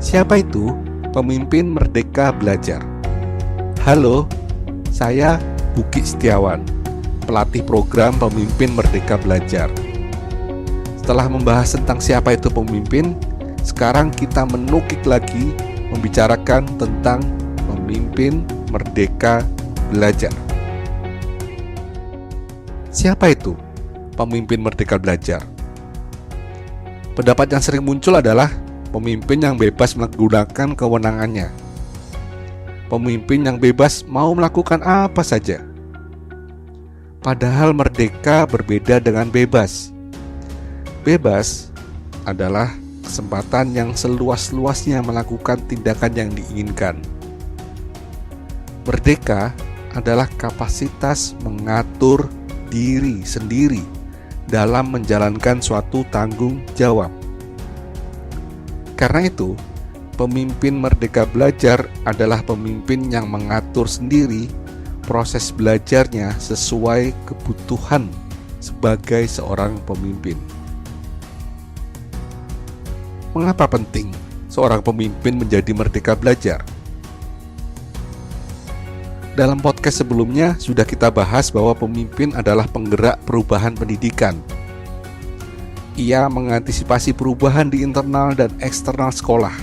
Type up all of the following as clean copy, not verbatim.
Siapa itu pemimpin Merdeka Belajar? Halo, saya Buki Setiawan, pelatih program Pemimpin Merdeka Belajar. Setelah membahas tentang siapa itu pemimpin, sekarang kita menukik lagi membicarakan tentang pemimpin Merdeka Belajar. Siapa itu pemimpin Merdeka Belajar? Pendapat yang sering muncul adalah pemimpin yang bebas menggunakan kewenangannya. Pemimpin yang bebas mau melakukan apa saja. Padahal merdeka berbeda dengan bebas. Bebas adalah kesempatan yang seluas-luasnya melakukan tindakan yang diinginkan. Merdeka adalah kapasitas mengatur diri sendiri dalam menjalankan suatu tanggung jawab. Karena itu, pemimpin Merdeka Belajar adalah pemimpin yang mengatur sendiri proses belajarnya sesuai kebutuhan sebagai seorang pemimpin. Mengapa penting seorang pemimpin menjadi Merdeka Belajar? Dalam podcast sebelumnya sudah kita bahas bahwa pemimpin adalah penggerak perubahan pendidikan. Ia mengantisipasi perubahan di internal dan eksternal sekolah,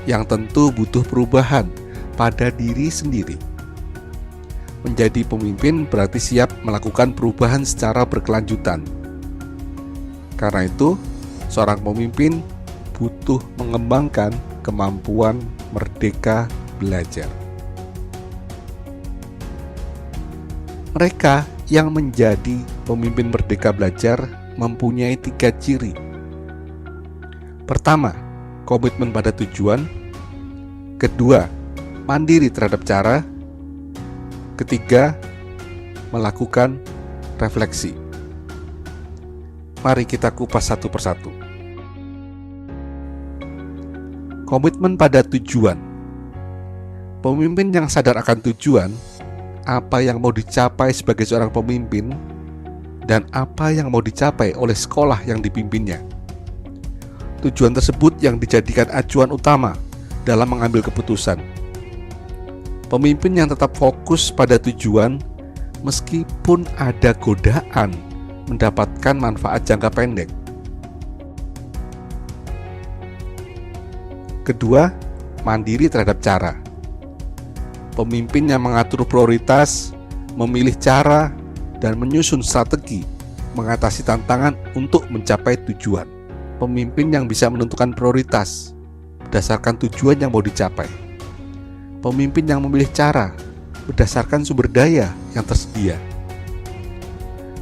yang tentu butuh perubahan pada diri sendiri. Menjadi pemimpin berarti siap melakukan perubahan secara berkelanjutan. Karena itu, seorang pemimpin butuh mengembangkan kemampuan merdeka belajar. Mereka yang menjadi pemimpin Merdeka Belajar mempunyai 3 ciri. Pertama, komitmen pada tujuan. Kedua, mandiri terhadap cara. Ketiga, melakukan refleksi. Mari kita kupas satu persatu. Komitmen pada tujuan. Pemimpin yang sadar akan tujuan, apa yang mau dicapai sebagai seorang pemimpin, dan apa yang mau dicapai oleh sekolah yang dipimpinnya. Tujuan tersebut yang dijadikan acuan utama dalam mengambil keputusan. Pemimpin yang tetap fokus pada tujuan, meskipun ada godaan mendapatkan manfaat jangka pendek. Kedua, mandiri terhadap cara. Pemimpin yang mengatur prioritas, memilih cara, dan menyusun strategi mengatasi tantangan untuk mencapai tujuan. Pemimpin yang bisa menentukan prioritas berdasarkan tujuan yang mau dicapai. Pemimpin yang memilih cara berdasarkan sumber daya yang tersedia.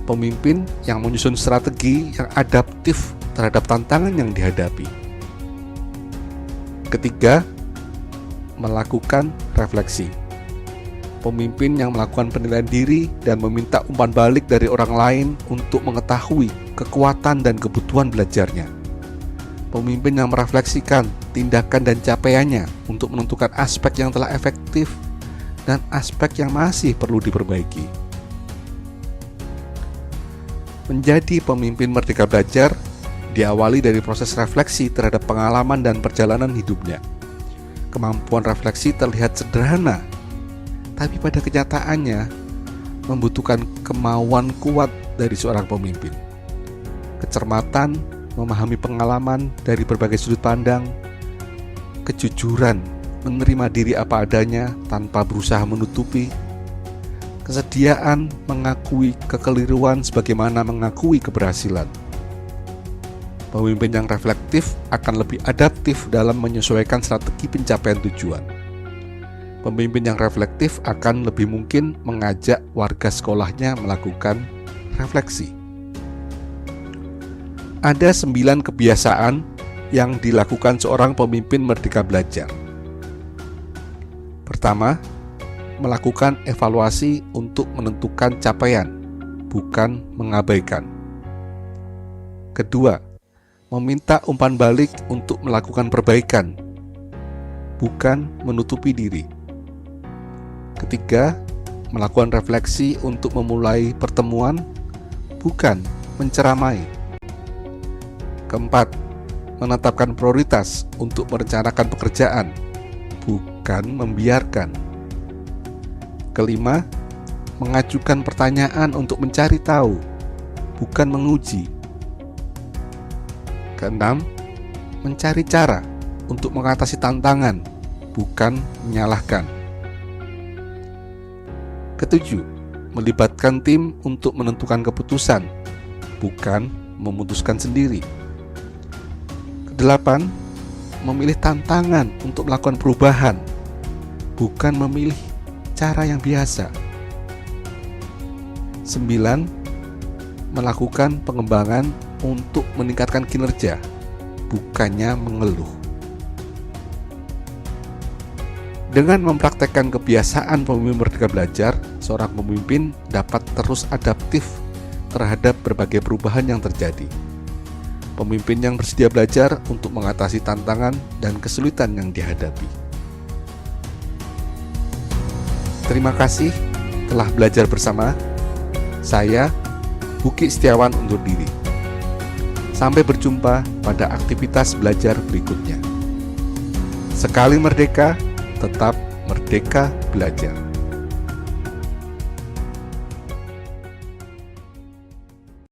Pemimpin yang menyusun strategi yang adaptif terhadap tantangan yang dihadapi. Ketiga, melakukan refleksi. Pemimpin yang melakukan penilaian diri dan meminta umpan balik dari orang lain untuk mengetahui kekuatan dan kebutuhan belajarnya. Pemimpin yang merefleksikan tindakan dan capaiannya untuk menentukan aspek yang telah efektif dan aspek yang masih perlu diperbaiki. Menjadi pemimpin Merdeka Belajar diawali dari proses refleksi terhadap pengalaman dan perjalanan hidupnya. Kemampuan refleksi terlihat sederhana, tapi pada kenyataannya membutuhkan kemauan kuat dari seorang pemimpin. Kecermatan, memahami pengalaman dari berbagai sudut pandang, kejujuran, menerima diri apa adanya tanpa berusaha menutupi, kesediaan mengakui kekeliruan sebagaimana mengakui keberhasilan. Pemimpin yang reflektif akan lebih adaptif dalam menyesuaikan strategi pencapaian tujuan. Pemimpin yang reflektif akan lebih mungkin mengajak warga sekolahnya melakukan refleksi. Ada 9 kebiasaan yang dilakukan seorang pemimpin Merdeka Belajar. Pertama, melakukan evaluasi untuk menentukan capaian, bukan mengabaikan. Kedua, meminta umpan balik untuk melakukan perbaikan, bukan menutupi diri. Ketiga, melakukan refleksi untuk memulai pertemuan, bukan menceramai. Keempat, menetapkan prioritas untuk merencanakan pekerjaan, bukan membiarkan. Kelima, mengajukan pertanyaan untuk mencari tahu, bukan menguji. Keenam, mencari cara untuk mengatasi tantangan, bukan menyalahkan. Ketujuh, melibatkan tim untuk menentukan keputusan, bukan memutuskan sendiri. Kedelapan, memilih tantangan untuk melakukan perubahan, bukan memilih cara yang biasa. 9. Melakukan pengembangan untuk meningkatkan kinerja, bukannya mengeluh. Dengan mempraktekkan kebiasaan pemimpin merdeka belajar, seorang pemimpin dapat terus adaptif terhadap berbagai perubahan yang terjadi. Pemimpin yang bersedia belajar untuk mengatasi tantangan dan kesulitan yang dihadapi. Terima kasih telah belajar bersama. Saya, Buki Setiawan, undur diri. Sampai berjumpa pada aktivitas belajar berikutnya. Sekali merdeka, tetap merdeka belajar.